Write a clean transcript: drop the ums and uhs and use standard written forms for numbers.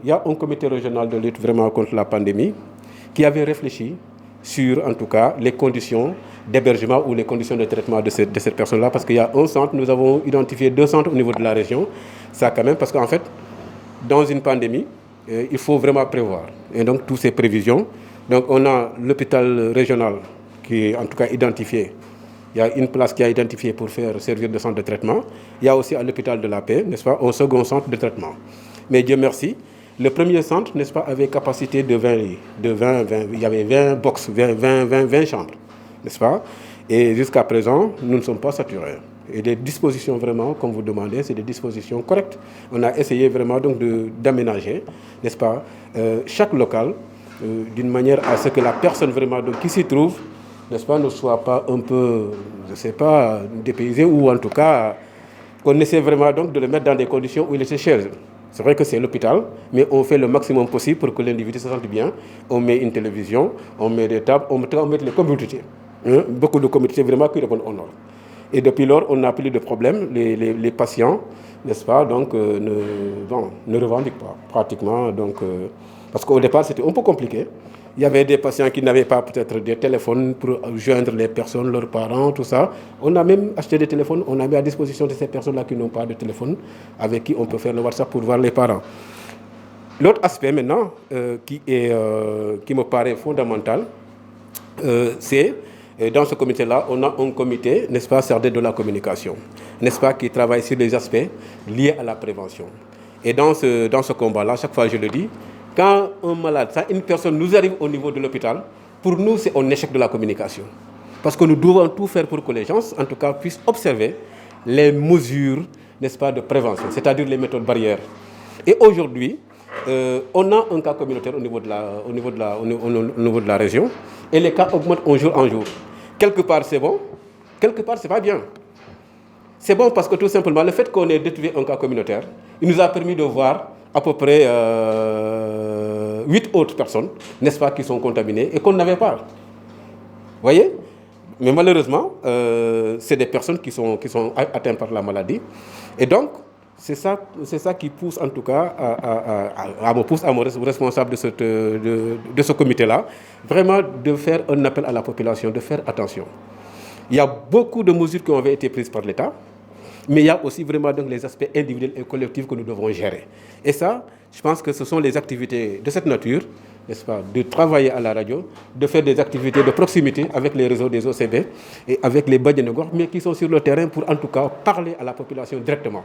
il y a un comité régional de lutte vraiment contre la pandémie qui avait réfléchi sur, en tout cas, les conditions d'hébergement ou les conditions de traitement de cette personne-là. Parce qu'il y a un centre, nous avons identifié 2 centres au niveau de la région. Ça quand même, parce qu'en fait, dans une pandémie, il faut vraiment prévoir. Et donc, toutes ces prévisions. Donc, on a l'hôpital régional qui est en tout cas identifié. Il y a une place qui est identifiée pour faire servir de centre de traitement. Il y a aussi à l'hôpital de la Paix, n'est-ce pas, un second centre de traitement. Mais Dieu merci, le premier centre, n'est-ce pas, avait capacité de 20 lits, il y avait 20 box, 20 chambres, n'est-ce pas? Et jusqu'à présent, nous ne sommes pas saturés. Et les dispositions vraiment, comme vous demandez, c'est des dispositions correctes. On a essayé vraiment donc d'aménager, n'est-ce pas, chaque local d'une manière à ce que la personne vraiment donc, qui s'y trouve, n'est-ce pas, ne soit pas un peu, je ne sais pas, dépaysé ou en tout cas qu'on essaie vraiment donc de le mettre dans des conditions où il est chez eux. C'est vrai que c'est l'hôpital, mais on fait le maximum possible pour que l'individu se sente bien. On met une télévision, on met des tables, on met les commodités. Beaucoup de commodités vraiment qui répondent au nord. Et depuis lors, on n'a plus de problème. Les patients, n'est-ce pas, donc, ne revendiquent pas pratiquement. Donc, parce qu'au départ, c'était un peu compliqué. Il y avait des patients qui n'avaient pas peut-être des téléphones pour joindre les personnes, leurs parents, tout ça. On a même acheté des téléphones, on a mis à disposition de ces personnes-là qui n'ont pas de téléphone, avec qui on peut faire le WhatsApp pour voir les parents. L'autre aspect maintenant, qui me paraît fondamental, c'est, dans ce comité-là, on a un comité, n'est-ce pas, chargé de la communication, n'est-ce pas, qui travaille sur les aspects liés à la prévention. Et dans ce combat-là, chaque fois je le dis, quand un malade, une personne nous arrive au niveau de l'hôpital, pour nous, c'est un échec de la communication. Parce que nous devons tout faire pour que les gens, en tout cas, puissent observer les mesures, n'est-ce pas, de prévention, c'est-à-dire les méthodes barrières. Et aujourd'hui, on a un cas communautaire au niveau de la région, et les cas augmentent jour en jour. Quelque part, c'est bon, quelque part, c'est pas bien. C'est bon parce que tout simplement, le fait qu'on ait détruit un cas communautaire, il nous a permis de voir à peu près 8 autres personnes, n'est-ce pas, qui sont contaminées et qu'on n'avait pas. Vous voyez? Mais malheureusement, c'est des personnes qui sont atteintes par la maladie. Et donc, c'est ça qui pousse en tout cas à mon responsable de ce comité-là, vraiment de faire un appel à la population, de faire attention. Il y a beaucoup de mesures qui ont été prises par l'État, mais il y a aussi vraiment donc les aspects individuels et collectifs que nous devons gérer. Et ça, je pense que ce sont les activités de cette nature, n'est-ce pas, de travailler à la radio, de faire des activités de proximité avec les réseaux des OCB et avec les Badianogor, mais qui sont sur le terrain pour en tout cas parler à la population directement.